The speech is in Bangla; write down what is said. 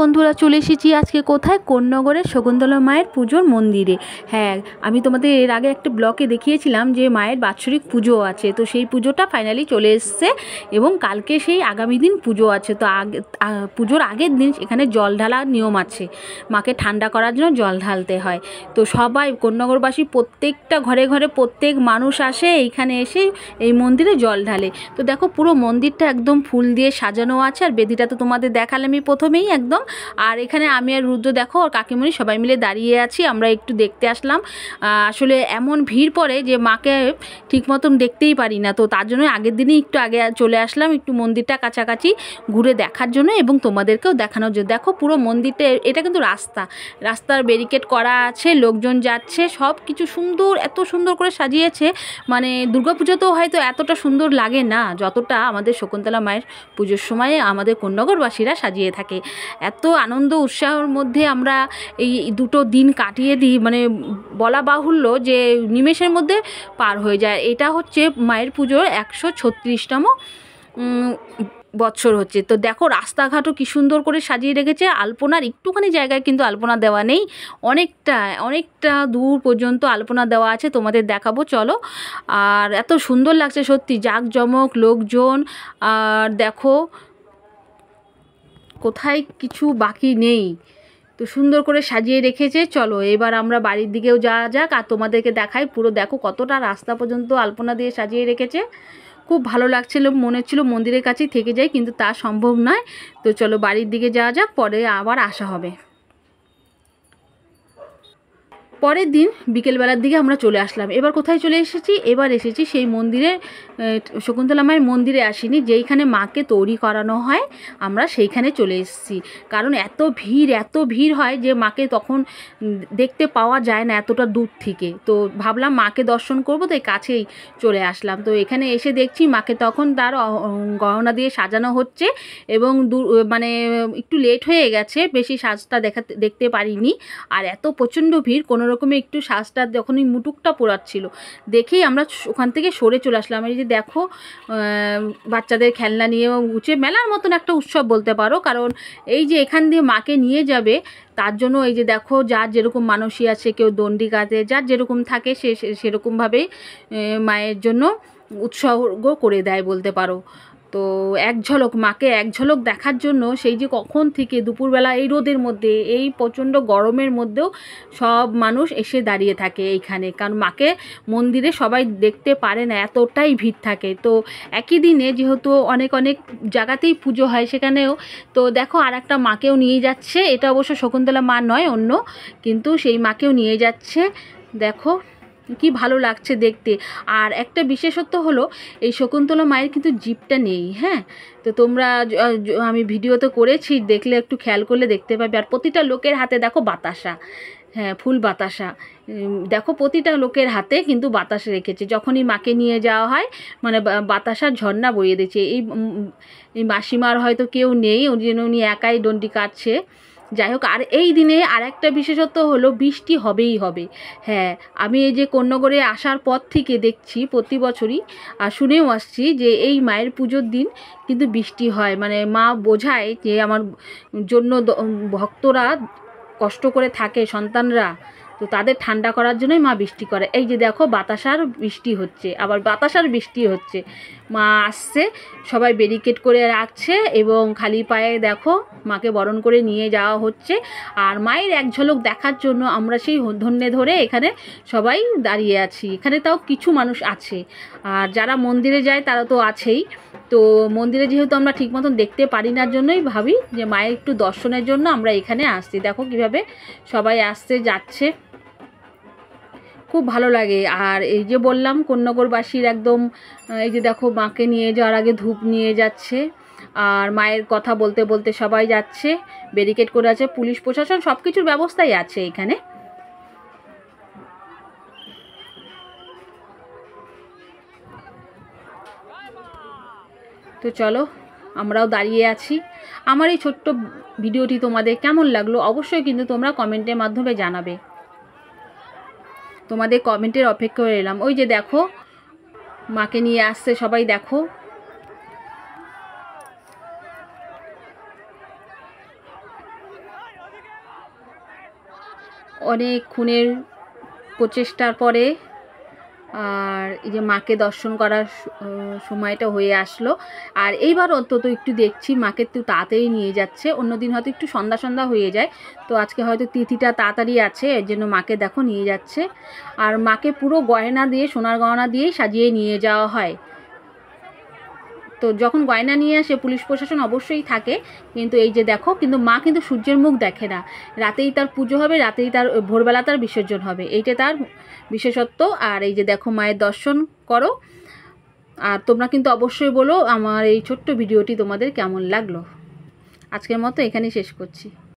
বন্ধুরা, চলে এসেছি আজকে কোথায়? কোন্নগরের শকুন্তলা মায়ের পুজোর মন্দিরে। হ্যাঁ, আমি তোমাদের এর আগে একটা ব্লগে দেখিয়েছিলাম যে মায়ের বাৎসরিক পুজো আছে, তো সেই পুজোটা ফাইনালি চলে এসছে এবং কালকে সেই আগামী দিন পুজো আছে। তো পুজোর আগের দিন এখানে জল ঢালার নিয়ম আছে, মাকে ঠান্ডা করার জন্য জল ঢালতে হয়। তো সবাই কোন্নগরবাসী প্রত্যেকটা ঘরে ঘরে প্রত্যেক মানুষ আসে এইখানে এসে এই মন্দিরে জল ঢালে। তো দেখো পুরো মন্দিরটা একদম ফুল দিয়ে সাজানো আছে, আর বেদিটা তো তোমাদের দেখালে আমি প্রথমেই একদম। আর এখানে আমি আর রুদ্র দেখো আর কাকিমণি সবাই মিলে দাঁড়িয়ে আছি, আমরা একটু দেখতে আসলাম। আসলে এমন ভিড় পড়ে যে মাকে ঠিক মতন দেখতেই পারি না, তো তার জন্য আগের দিনই একটু আগে চলে আসলাম একটু মন্দিরটা কাছাকাছি ঘুরে দেখার জন্য এবং তোমাদেরকেও দেখানোর জন্য। দেখো পুরো মন্দিরটা, এটা কিন্তু রাস্তার ব্যারিকেড করা আছে, লোকজন যাচ্ছে, সব কিছু সুন্দর, এত সুন্দর করে সাজিয়েছে। মানে দুর্গাপুজোতেও হয়তো এতটা সুন্দর লাগে না যতটা আমাদের শকুন্তলা মায়ের পুজোর সময় আমাদের কোন্নগরবাসীরা সাজিয়ে থাকে। এত আনন্দ উৎসাহের মধ্যে আমরা এই দুটো দিন কাটিয়ে দিই, মানে বলা বাহুল্য যে নিমেষের মধ্যে পার হয়ে যায়। এটা হচ্ছে মায়ের পুজোর 136তম বছর হচ্ছে। তো দেখো রাস্তাঘাটও কি সুন্দর করে সাজিয়ে রেখেছে। আলপনার একটুখানি জায়গায় কিন্তু আলপনা দেওয়া নেই, অনেকটা দূর পর্যন্ত আলপনা দেওয়া আছে, তোমাদের দেখাবো চলো। আর এত সুন্দর লাগছে সত্যি, জাঁকজমক, লোকজন, আর দেখো কোথায় কিছু বাকি নেই, তো সুন্দর করে সাজিয়ে রেখেছে। চলো এবার আমরা বাড়ির দিকেও যাওয়া যাক আর তোমাদেরকে দেখাই। পুরো দেখো কতটা রাস্তা পর্যন্ত আলপনা দিয়ে সাজিয়ে রেখেছে, খুব ভালো লাগছিল। মনে হচ্ছিল মন্দিরের কাছেই থেকে যাই, কিন্তু তা সম্ভব নয়। তো চলো বাড়ির দিকে যাওয়া যাক, পরে আবার আসা হবে। পরের দিন বিকেলবেলার দিকে আমরা চলে আসলাম। এবার কোথায় চলে এসেছি? এবার এসেছি সেই মন্দিরে, শকুন্তলা মায়ের মন্দিরে আসিনি, যেইখানে মাকে তৈরি করানো হয় আমরা সেইখানে চলে এসেছি। কারণ এত ভিড় হয় যে মাকে তখন দেখতে পাওয়া যায় না এতটা দূর থেকে। তো ভাবলাম মাকে দর্শন করব, তো এই কাছেই চলে আসলাম। তো এখানে এসে দেখছি মাকে তখন তার গহনা দিয়ে সাজানো হচ্ছে এবং মানে একটু লেট হয়ে গেছে, বেশি সাজটা দেখতে পারিনি। আর এত প্রচণ্ড ভিড়, কোনো রকমে একটু সাজটা যখনই মুটুকটা পোড়াচ্ছিল দেখেই আমরা ওখান থেকে সরে চলে আসলাম। এই যে দেখো বাচ্চাদের খেলনা নিয়ে উঠে মেলার মতন একটা উৎসব বলতে পারো, কারণ এই যে এখান দিয়ে মাকে নিয়ে যাবে তার জন্য এই যে দেখো যার যেরকম মানসী আছে, কেউ দণ্ডি কাঁধে, যার যেরকম থাকে সে সেরকমভাবেই মায়ের জন্য উৎসর্গ করে দেয় বলতে পারো। তো মাকে এক ঝলক দেখার জন্য সেই যে কখন থেকে দুপুরবেলা এই রোদের মধ্যে, এই প্রচণ্ড গরমের মধ্যেও সব মানুষ এসে দাঁড়িয়ে থাকে এইখানে, কারণ মাকে মন্দিরে সবাই দেখতে পারে না, এতটাই ভিড় থাকে। তো একই দিনে যেহেতু অনেক জায়গাতেই পুজো হয় সেখানেও, তো দেখো আর একটা মাকেও নিয়ে যাচ্ছে। এটা অবশ্য শকুন্তলা মা নয়, অন্য, কিন্তু সেই মাকেও নিয়ে যাচ্ছে। দেখো কি ভালো লাগছে দেখতে। আর একটা বিশেষত্ব হলো এই শকুন্তলা মায়ের কিন্তু জিভটা নেই। হ্যাঁ, তো তোমরা আমি ভিডিওতে করেছি, দেখলে একটু খেয়াল করলে দেখতে পাবে। আর প্রতিটা লোকের হাতে দেখো বাতাসা, হ্যাঁ ফুল বাতাসা, দেখো প্রতিটা লোকের হাতে কিন্তু বাতাসা রেখেছে। যখনই মাকে নিয়ে যাওয়া হয় মানে বাতাসার ঝর্ণা বইয়ে দিচ্ছে। এই মাসিমার হয়তো কেউ নেই, ওই জন্য উনি একাই ডন্ডি কাটছে। যাই হোক, আর এই দিনে আর একটা বিশেষত্ব হলো বৃষ্টি হবেই হবে। হ্যাঁ, আমি এই যে কোন্নগরে আসার পর থেকে দেখছি প্রতি বছরই, আর শুনেও আসছি যে এই মায়ের পুজোর দিন কিন্তু বৃষ্টি হয়। মানে মা বোঝায় যে আমার জন্য ভক্তরা কষ্ট করে থাকে, সন্তানরা, তো তাদের ঠান্ডা করার জন্যই মা বৃষ্টি করে। এই যে দেখো বাতাসার বৃষ্টি হচ্ছে, আবার বাতাসার বৃষ্টি হচ্ছে। মা আসছে, সবাই ব্যারিকেড করে রাখছে এবং খালি পায়ে দেখো মাকে বরণ করে নিয়ে যাওয়া হচ্ছে। আর মায়ের এক ঝলক দেখার জন্য আমরা সেই ধন্যে ধরে এখানে সবাই দাঁড়িয়ে আছি। এখানে তাও কিছু মানুষ আছে, আর যারা মন্দিরে যায় তারা তো আছেই। তো মন্দিরে যেহেতু আমরা ঠিক মতন দেখতে পারি না, জন্যই ভাবি যে মায়ের একটু দর্শনের জন্য আমরা এখানে আসছি। দেখো কিভাবে সবাই আসছে যাচ্ছে, খুব ভালো লাগে। আর এই যে বললাম কোন্নগরবাসীর একদম, এই যে দেখো মাকে নিয়ে যাওয়ার আগে ধূপ নিয়ে যাচ্ছে, আর মায়ের কথা বলতে বলতে সবাই যাচ্ছে। ব্যারিকেড করে আছে, পুলিশ প্রশাসন সব কিছুর ব্যবস্থাই আছে এখানে। তো চলো আমরাও দাঁড়িয়ে আছি। আমার এই ছোট্ট ভিডিওটি তোমাদের কেমন লাগলো অবশ্যই কিন্তু তোমরা কমেন্টের মাধ্যমে জানাবে। তোমাদের কমেন্টের অপেক্ষা করে এলাম। ওই যে দেখো মাকে নিয়ে আসছে সবাই, দেখো অনেক খুনের প্রচেষ্টার পরে আর এই যে মাকে দর্শন করার সময়টা হয়ে আসলো। আর এইবার অন্তত একটু দেখছি মাকে একটু তাড়াতাড়ি নিয়ে যাচ্ছে, অন্যদিন হয়তো একটু সন্ধ্যা সন্ধ্যা হয়ে যায়, তো আজকে হয়তো তিথিটা তাড়াতাড়ি আছে, এর জন্য মাকে দেখো নিয়ে যাচ্ছে। আর মাকে পুরো গয়না দিয়ে, সোনার গয়না দিয়েই সাজিয়ে নিয়ে যাওয়া হয়। তো যখন গয়না নিয়ে আসে পুলিশ প্রশাসন অবশ্যই থাকে, কিন্তু এই যে দেখো, কিন্তু মা কিন্তু সূর্যের মুখ দেখে না, রাতেই তার পুজো হবে, রাতেই তার ভোরবেলা তার বিসর্জন হবে, এইটা তার বিশেষত্ব। আর এই যে দেখো মায়ের দর্শন করো। আর তোমরা কিন্তু অবশ্যই বলো আমার এই ছোট্ট ভিডিওটি তোমাদের কেমন লাগলো। আজকের মতো এখানেই শেষ করছি।